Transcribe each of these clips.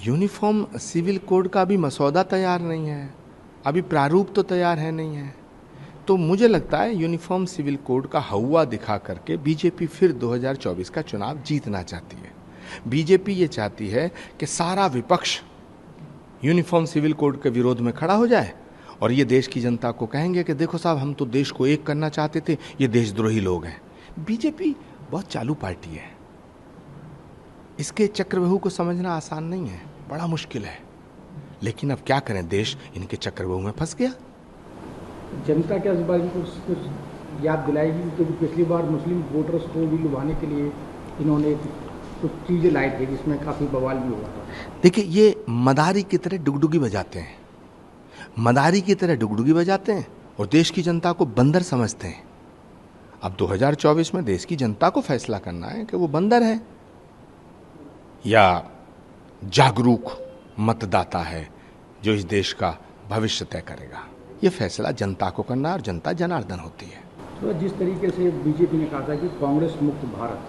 Uniform civil code का अभी मसौदा तैयार नहीं है, अभी प्रारूप तो तैयार है नहीं है। तो मुझे लगता है यूनिफॉर्म सिविल कोड का हवा दिखा करके बीजेपी फिर 2024 का चुनाव जीतना चाहती है। बीजेपी ये चाहती है कि सारा विपक्ष यूनिफॉर्म सिविल कोड के विरोध में खड़ा हो जाए और ये देश की जनता को कहेंगे कि देखो साहब, हम तो देश को एक करना चाहते थे, ये देशद्रोही लोग हैं। बीजेपी बहुत चालू पार्टी है, इसके चक्रव्यूह को समझना आसान नहीं है, बड़ा मुश्किल है। लेकिन अब क्या करें, देश इनके चक्रव्यूह में फंस गया। जनता क्या इस बार कुछ याद दिलाएगी, क्योंकि पिछली बार मुस्लिम वोटर्स को भी लुभाने के लिए इन्होंने कुछ चीज़ें लाई थी जिसमें काफ़ी बवाल भी हुआ था। देखिए, ये मदारी की तरह डुगडुगी बजाते हैं, मदारी की तरह डुगडुगी बजाते हैं और देश की जनता को बंदर समझते हैं। अब 2024 में देश की जनता को फैसला करना है कि वो बंदर है या जागरूक मतदाता है जो इस देश का भविष्य तय करेगा। ये फैसला जनता को करना, और जनता जनार्दन होती है। तो जिस तरीके से बीजेपी ने कहा था कि कांग्रेस मुक्त भारत,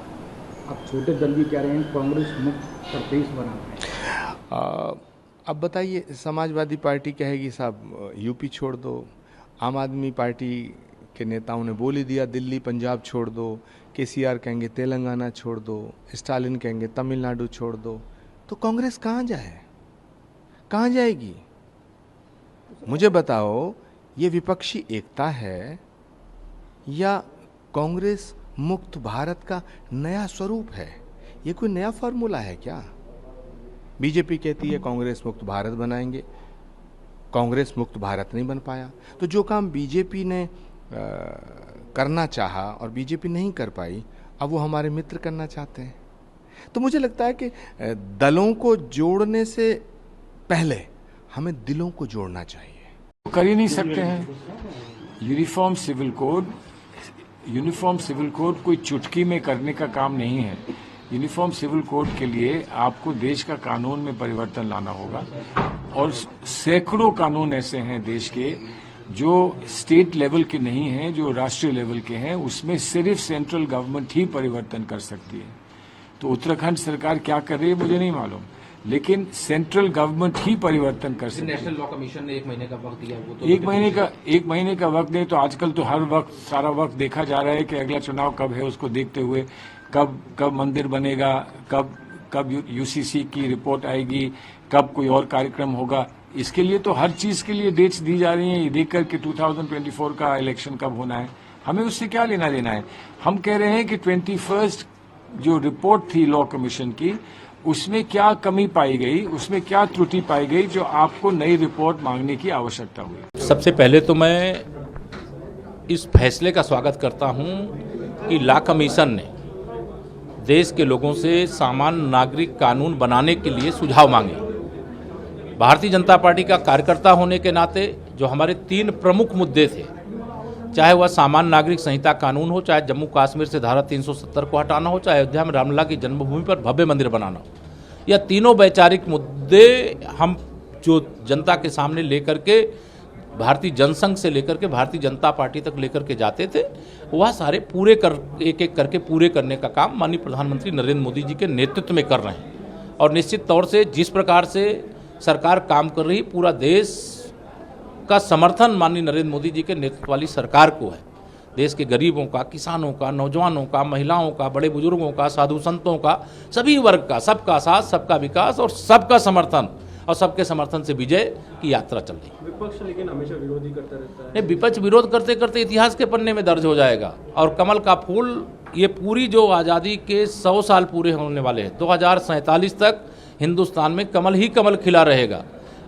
अब छोटे दल भी कह रहे हैं कांग्रेस मुक्त प्रदेश बनाना है। अब बताइए, समाजवादी पार्टी कहेगी साहब यूपी छोड़ दो, आम आदमी पार्टी के नेताओं ने बोल ही दिया दिल्ली पंजाब छोड़ दो, केसीआर कहेंगे तेलंगाना छोड़ दो, स्टालिन कहेंगे तमिलनाडु छोड़ दो। तो कांग्रेस कहाँ जाए, कहाँ जाएगी? मुझे बताओ, ये विपक्षी एकता है या कांग्रेस मुक्त भारत का नया स्वरूप है? ये कोई नया फॉर्मूला है क्या? बीजेपी कहती है कांग्रेस मुक्त भारत बनाएंगे, कांग्रेस मुक्त भारत नहीं बन पाया। तो जो काम बीजेपी ने करना चाहा और बीजेपी नहीं कर पाई, अब वो हमारे मित्र करना चाहते हैं। तो मुझे लगता है कि दलों को जोड़ने से पहले हमें दिलों को जोड़ना चाहिए। कर ही नहीं सकते हैं। यूनिफॉर्म सिविल कोड कोई चुटकी में करने का काम नहीं है। यूनिफॉर्म सिविल कोड के लिए आपको देश का कानून में परिवर्तन लाना होगा, और सैकड़ों कानून ऐसे हैं देश के जो स्टेट लेवल के नहीं हैं, जो राष्ट्रीय लेवल के हैं। उसमें सिर्फ सेंट्रल गवर्नमेंट ही परिवर्तन कर सकती है। तो उत्तराखंड सरकार क्या कर रही है मुझे नहीं मालूम, लेकिन सेंट्रल गवर्नमेंट ही परिवर्तन कर सकती है। नेशनल लॉ कमीशन ने 1 महीने का वक्त दिया, वो तो एक महीने का वक्त दे। तो आजकल तो हर वक्त सारा वक्त देखा जा रहा है कि अगला चुनाव कब है, उसको देखते हुए कब मंदिर बनेगा, कब यूसीसी की रिपोर्ट आएगी, कब कोई और कार्यक्रम होगा। इसके लिए तो हर चीज के लिए डेट्स दी जा रही हैं, ये देख कर के 2024 का इलेक्शन कब होना है। हमें उससे क्या लेना देना है। हम कह रहे हैं कि 21 जो रिपोर्ट थी लॉ कमीशन की, उसमें क्या कमी पाई गई, उसमें क्या त्रुटि पाई गई जो आपको नई रिपोर्ट मांगने की आवश्यकता हुई। सबसे पहले तो मैं इस फैसले का स्वागत करता हूं कि लॉ कमीशन ने देश के लोगों से सामान्य नागरिक कानून बनाने के लिए सुझाव मांगे। भारतीय जनता पार्टी का कार्यकर्ता होने के नाते जो हमारे 3 प्रमुख मुद्दे थे, चाहे वह सामान्य नागरिक संहिता कानून हो, चाहे जम्मू कश्मीर से धारा 370 को हटाना हो, चाहे अयोध्या में रामलला की जन्मभूमि पर भव्य मंदिर बनाना हो, यह तीनों वैचारिक मुद्दे हम जो जनता के सामने लेकर के, भारतीय जनसंघ से लेकर के भारतीय जनता पार्टी तक लेकर के जाते थे, वह सारे एक एक करके पूरे करने का काम माननीय प्रधानमंत्री नरेंद्र मोदी जी के नेतृत्व में कर रहे हैं। और निश्चित तौर से जिस प्रकार से सरकार काम कर रही, पूरा देश का समर्थन माननीय नरेंद्र मोदी जी के नेतृत्व वाली सरकार को है। देश के गरीबों का, किसानों का, नौजवानों का, महिलाओं का, बड़े बुजुर्गों का, साधु संतों का, सभी वर्ग का, सबका साथ, सबका विकास और सबका समर्थन, और सबके समर्थन से विजय की यात्रा चल रही है। विपक्ष लेकिन हमेशा विरोध ही करता रहता है। नहीं, विपक्ष विरोध करते करते इतिहास के पन्ने में दर्ज हो जाएगा। और कमल का फूल, ये पूरी जो आज़ादी के 100 साल पूरे होने वाले हैं, 2047 तक हिंदुस्तान में कमल ही कमल खिला रहेगा।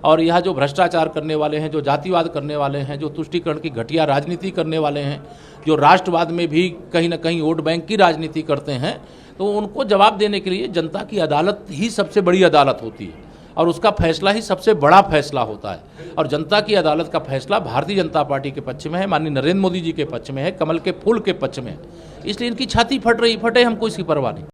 और यह जो भ्रष्टाचार करने वाले हैं, जो जातिवाद करने वाले हैं, जो तुष्टीकरण की घटिया राजनीति करने वाले हैं, जो राष्ट्रवाद में भी कहीं ना कहीं वोट बैंक की राजनीति करते हैं, तो उनको जवाब देने के लिए जनता की अदालत ही सबसे बड़ी अदालत होती है और उसका फैसला ही सबसे बड़ा फैसला होता है। और जनता की अदालत का फैसला भारतीय जनता पार्टी के पक्ष में है, माननीय नरेंद्र मोदी जी के पक्ष में है, कमल के फूल के पक्ष में है। इसलिए इनकी छाती फटे, हमको इसकी परवाह नहीं।